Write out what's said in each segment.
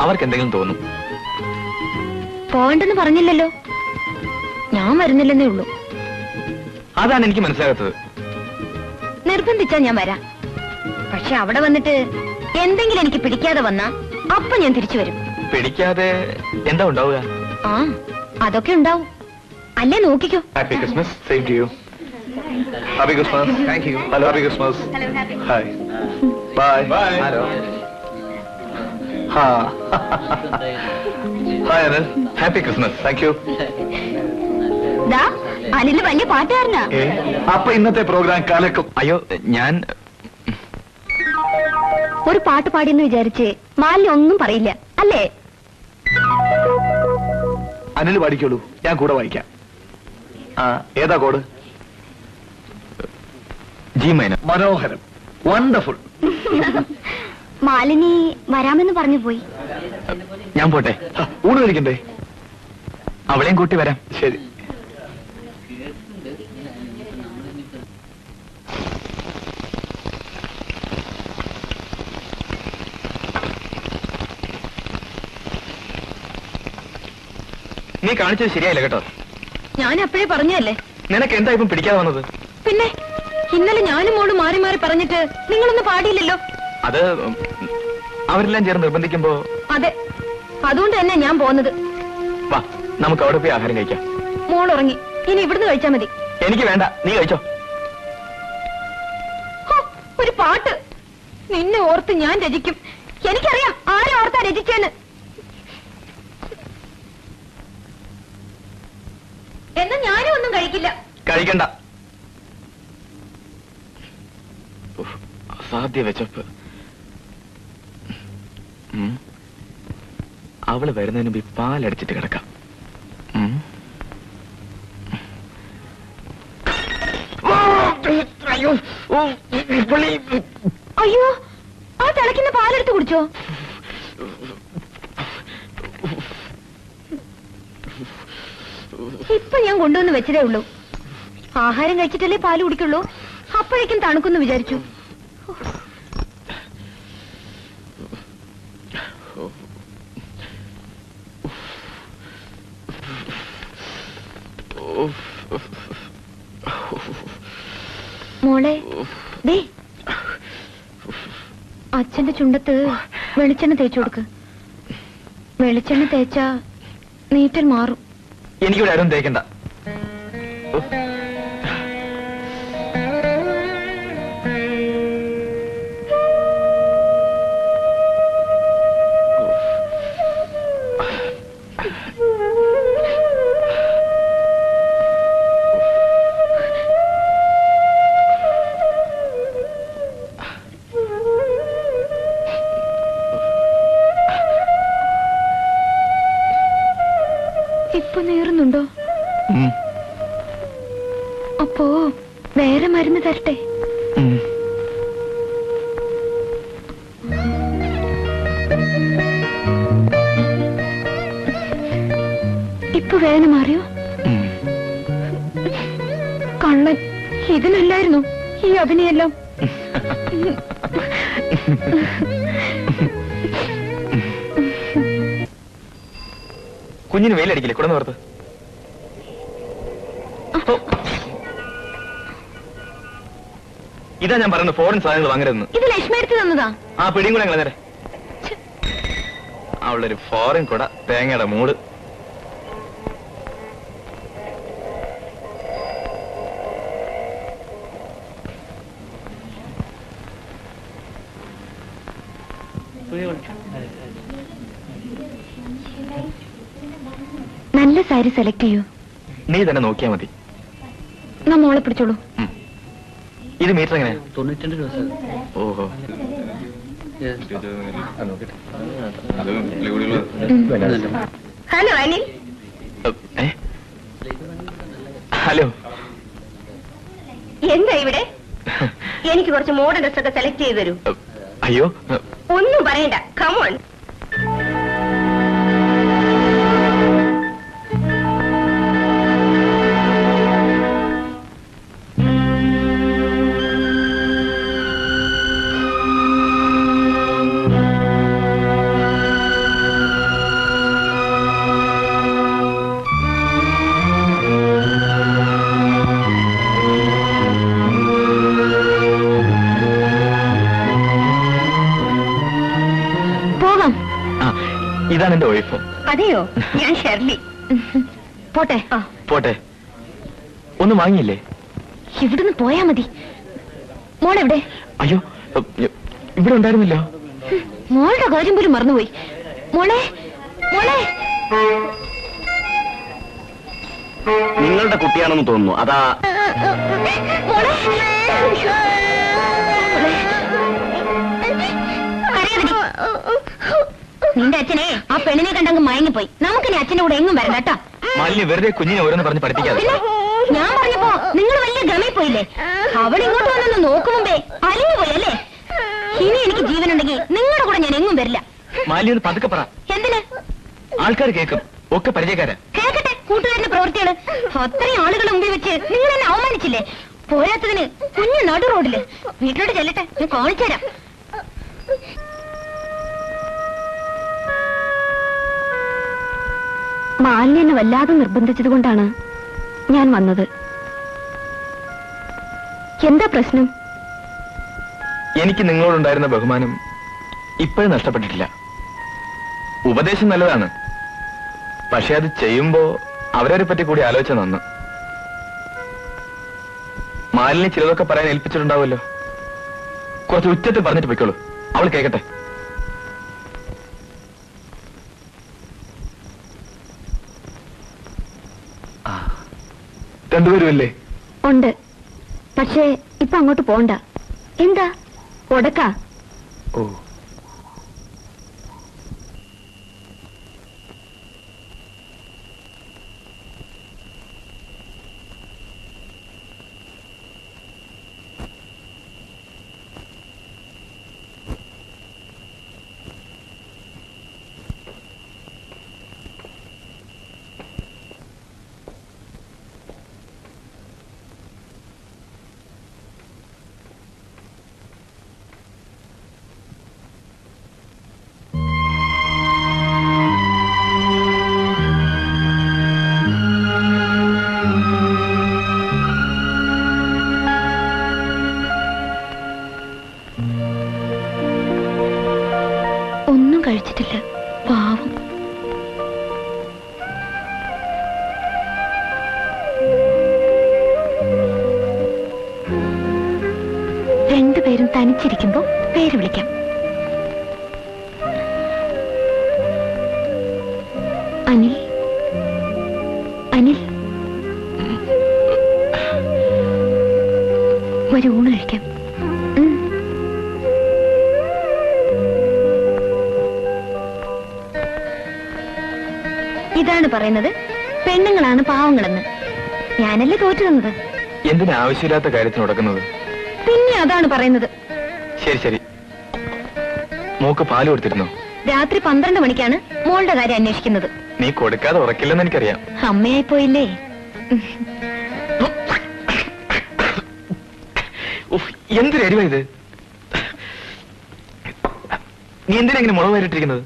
അവർക്ക് എന്തെങ്കിലും തോന്നും. പോകണ്ടെന്ന് പറഞ്ഞില്ലല്ലോ. ഞാൻ വരുന്നില്ലെന്നേ ഉള്ളൂ. അതാണ് എനിക്ക് മനസ്സിലാകാത്തത്. നിർബന്ധിച്ചാ ഞാൻ വരാം. പക്ഷെ അവിടെ വന്നിട്ട് എന്തെങ്കിലും എനിക്ക് പിടിക്കാതെ വന്നാ അപ്പൊ ഞാൻ തിരിച്ചു വരും. പിടിക്കാതെ എന്താ ഉണ്ടാവുക? ആ, അതൊക്കെ ഉണ്ടാവും. അല്ലേ, നോക്കിക്കോ. Happy Christmas. Same to you. Happy Christmas. Thank you. Hello, happy Christmas. Hi. Bye. Hello. Hi Anil. Happy Christmas. Thank you. Anil വലിയ പാട്ടുകാരനാ. അപ്പൊ ഇന്നത്തെ പ്രോഗ്രാം കലക്കും. അയ്യോ, ഞാൻ ഒരു പാട്ട് പാടിയെന്ന് വിചാരിച്ച് മാലിന്യ ഒന്നും പറയില്ല അല്ലേ? അനിൽ പാടിക്കോളൂ, ഞാൻ കൂടെ വായിക്കാം. ഏതാ കോഡ്? G minor. മനോഹരം. വണ്ടർഫുൾ. മാലിനി വരാമെന്ന് പറഞ്ഞു പോയി. ഞാൻ പോട്ടെ. ഊണ് കഴിക്കണ്ടേ? അവളെയും കൂട്ടി വരാം. ശരി. നീ കാണിച്ചത് ശരിയായില്ല കേട്ടോ. ഞാൻ അപ്പോഴേ പറഞ്ഞല്ലേ. നിനക്ക് എന്താ ഇപ്പം പിടിക്കാതെ വന്നത്? പിന്നെ ഇന്നലെ ഞാനും മോള് മാറി മാറി പറഞ്ഞിട്ട് നിങ്ങളൊന്നും പാടിയില്ലല്ലോ. അത് അവരെല്ലാം ചേർന്ന് നിർബന്ധിക്കുമ്പോ. അതെ, അതുകൊണ്ട് തന്നെ ഞാൻ പോകുന്നത്. വാ, നമുക്ക് അവിടെ പോയി ആഹാരം കഴിക്കാം. മോൾ ഉറങ്ങി, ഇനി ഇവിടുന്ന് കഴിച്ചാ മതി. എനിക്ക് വേണ്ട, നീ കഴിച്ചോ. ഒരു പാട്ട് നിന്നെ ഓർത്ത് ഞാൻ രചിക്കും. എനിക്കറിയാം ആരെ ഓർത്താ രചിച്ചെന്ന്. എന്നാ ഞാനും ഒന്നും കഴിക്കില്ല. കഴിക്കണ്ട. അസാധ്യ വെച്ചപ്പ്. അവള് വരുന്നതിന് മുമ്പ് പാലടിച്ചിട്ട് കിടക്കാം. അയ്യോ, ആ തിളയ്ക്കുന്ന പാലെടുത്ത് കുടിച്ചോ? ഇപ്പൊ ഞാൻ കൊണ്ടുവന്ന് വെച്ചതേ ഉള്ളൂ. ആഹാരം കഴിച്ചിട്ടല്ലേ പാല് കുടിക്കുള്ളൂ. അപ്പോഴേക്കും തണുക്കുന്നു വിചാരിച്ചു. മോളെ, ദേ അച്ഛന്റെ ചുണ്ടത്ത് വെളിച്ചെണ്ണ തേച്ചു കൊടുക്ക്. വെളിച്ചെണ്ണ തേച്ചാ നീറ്റൽ മാറും. എനിക്കിവിടെ ആരും തേക്കണ്ട. ഇപ്പൊ നീറുന്നുണ്ടോ? അപ്പോ വേറെ മരുന്ന് തരട്ടെ? ഇപ്പൊ വേദന മാറിയോ? കള്ളൻ, ഇതിനല്ലായിരുന്നു ഈ അഭിനയെല്ലാം. കുഞ്ഞിന് വെയിലടിക്കില്ലേ? കുടന്ന് പുറത്ത്. ഇതാ ഞാൻ പറയുന്നത്, ഫോറിൻ സാധനങ്ങൾ വാങ്ങരുതെന്ന്. ഇത് ലക്ഷ്മി എടുത്ത് തന്നതാ. ആ പിടിയും കൂടെ കളഞ്ഞേരെ. അവളൊരു ഫോറിൻ കുട, തേങ്ങയുടെ മൂട്. നല്ല സാരി സെലക്ട് ചെയ്യൂ. നീ തന്നെ നോക്കിയാ മതി. ഞാൻ മോളെ പിടിച്ചോളൂ. ഇത് മീറ്റർ എങ്ങനെയാ? 92 രൂപ. ഓഹോ. ഹലോ അനിൽ. ഹലോ. എന്താ ഇവിടെ? എനിക്ക് കുറച്ച് മോഡൽ ഡ്രസ് ഒക്കെ സെലക്ട് ചെയ്ത് തരൂ. അയ്യോ, ഒന്നും പറയണ്ട. കമോൺ. ഇതാണ് എന്റെ വൈഫ്. അതെയോ? ഞാൻ ഷെർലി. പോട്ടെ. പോട്ടെ. ഒന്നും വാങ്ങിയില്ലേ? ഇവിടുന്ന് പോയാ മതി. മോളെവിടെ? അയ്യോ, ഇവിടെ ഉണ്ടായിരുന്നില്ലോ. മോളുടെ കാര്യം പോലും മറന്നുപോയി. മോളെ, മോളെ. നിങ്ങളുടെ കുട്ടിയാണെന്ന് തോന്നുന്നു. അതാ. മോളെ. നിന്റെ അച്ഛനെ ആ പെണ്ണിനെ കണ്ടങ്ങ് മയങ്ങിപ്പോയി. നമുക്കിനി അച്ഛന്റെ കൂടെ എങ്ങും വരണ്ട കേട്ടോ. മാലിന്യ വെറുതെ കുഞ്ഞിനെ ഓരോന്ന് പറഞ്ഞ് പഠിപ്പിക്കാതെ. ഞാൻ പറഞ്ഞപ്പോ നിങ്ങൾ വലിയ ഗമയിൽ പോയില്ലേ? അവൾ ഇങ്ങോട്ട് വന്നൊന്ന് നോക്കും മുമ്പേ അലിഞ്ഞു പോയി അല്ലേ? ഇനി എനിക്ക് ജീവനുണ്ടെങ്കിൽ നിങ്ങളുടെ കൂടെ ഞാൻ എങ്ങും വരില്ല. മാലിന്യ ഒന്ന് പതുക്കെ പറ. എന്തിന്? ആൾക്കാർ കേൾക്കും. ഒക്കെ പരിചയക്കാരാ. കേൾക്കട്ടെ കൂട്ടുകാരന്റെ പ്രവൃത്തികള്. അത്രയും ആളുകളെ മുമ്പിൽ വെച്ച് നിങ്ങൾ എന്നെ അവമാനിച്ചില്ലേ? പോരാത്തതിന് കുഞ്ഞു നടു റോഡില്. വീട്ടിലോട്ട് ചെല്ലട്ടെ, ഞാൻ കാണിച്ചു തരാം. മാലിന്യ എന്നെ വല്ലാതെ നിർബന്ധിച്ചത് കൊണ്ടാണ് ഞാൻ വന്നത്. എന്താ പ്രശ്നം? എനിക്ക് നിങ്ങളോടുണ്ടായിരുന്ന ബഹുമാനം ഇപ്പോഴും നഷ്ടപ്പെട്ടിട്ടില്ല. ഉപദേശം നല്ലതാണ്, പക്ഷെ അത് ചെയ്യുമ്പോ അവരെ പറ്റി കൂടി ആലോചിച്ച നന്ന്. മാലിന്യ ചിലതൊക്കെ പറയാൻ ഏൽപ്പിച്ചിട്ടുണ്ടാവുമല്ലോ. കുറച്ച് ഉച്ചത്തിൽ പറഞ്ഞിട്ട് പൊയ്ക്കോളൂ, അവൾ കേൾക്കട്ടെ. രണ്ടുപേരുമല്ലേ? ഉണ്ട്, പക്ഷേ ഇപ്പൊ അങ്ങോട്ട് പോണ്ട. എന്താ ഉടക്ക? ഓ, കഴിച്ചിട്ടില്ല പാവം. രണ്ടുപേരും തനിച്ചിരിക്കുമ്പോ പേര് വിളിക്കാം. അനിൽ, അനിൽ, ഒരു ഊണ് കഴിക്കാം. ഇതാണ് പറയുന്നത് പെണ്ണുങ്ങളാണ് പാവങ്ങളെന്ന്. ഞാനല്ലേ തോറ്റു തന്നത്. എന്തിനാ ആവശ്യമില്ലാത്ത കാര്യത്തിന് നടക്കുന്നത്? പിന്നെ അതാണ് പറയുന്നത്. ശരി ശരി, മോക്ക് പാല് കൊടുത്തിരുന്നോ? രാത്രി 12 മണിക്കാണ് മോളുടെ കാര്യം അന്വേഷിക്കുന്നത്. നീ കൊടുക്കാതെ ഉറക്കില്ലെന്ന് എനിക്കറിയാം. അമ്മയായി പോയില്ലേ? എന്തൊരു അരിവാ ഇത്? നീ എന്തിനാ ഇങ്ങനെ മുളക് വരട്ടിരിക്കുന്നത്?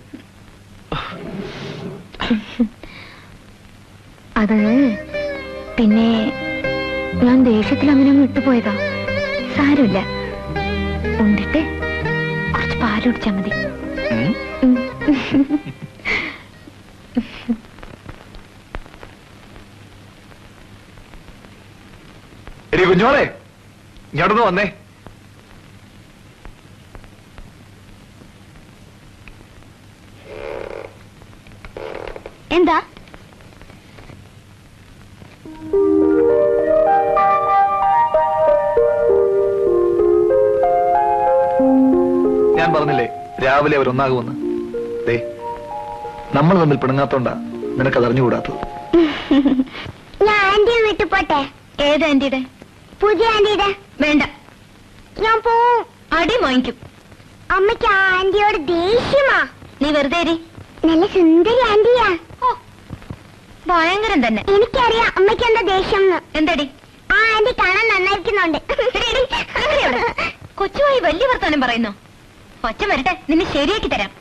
അത് പിന്നെ ഞാൻ ദേഷ്യത്തിൽ അങ്ങനെ വിട്ടുപോയതാ. സാരമില്ല, ഉണ്ടിട്ട് കുറച്ച് പാല് കുടിച്ചാ മതി. എടി കുഞ്ഞോളെ, ഇങ്ങോട്ടൊന്ന് വന്നേ. എന്താ? ഞാൻ പറഞ്ഞില്ലേ രാവിലെ അവരൊന്നാകുമെന്ന്. ദേ, നമ്മൾ തമ്മിൽ പിണങ്ങാത്തോണ്ടാ നിനക്കത് അറിഞ്ഞുകൂടാത്തത്. ഞാൻ ആന്റിയെ വിട്ടു പോട്ടെ. ഏത് ആന്റിയുടെ? പുതിയ ആന്റിയുടെ. വേണ്ട, ഞാൻ പോവും. അടി വാങ്ങിക്കും. അമ്മയ്ക്ക് ആന്റിയോട് ദേഷ്യമാ. നീ വെറുതെ നല്ല സുന്ദരി ആന്റിയാ. ഭയങ്കരം തന്നെ. എനിക്കറിയാം അമ്മയ്ക്ക് എന്താ ദേഷ്യം. എന്താടി? ആ ആന്റി കാണാൻ നന്നായിരിക്കുന്നുണ്ട്. കൊച്ചുമായി വലിയ വർത്താനം പറയുന്നു. ഒച്ച വരട്ടെ, നിന്നെ ശരിയാക്കി തരാം.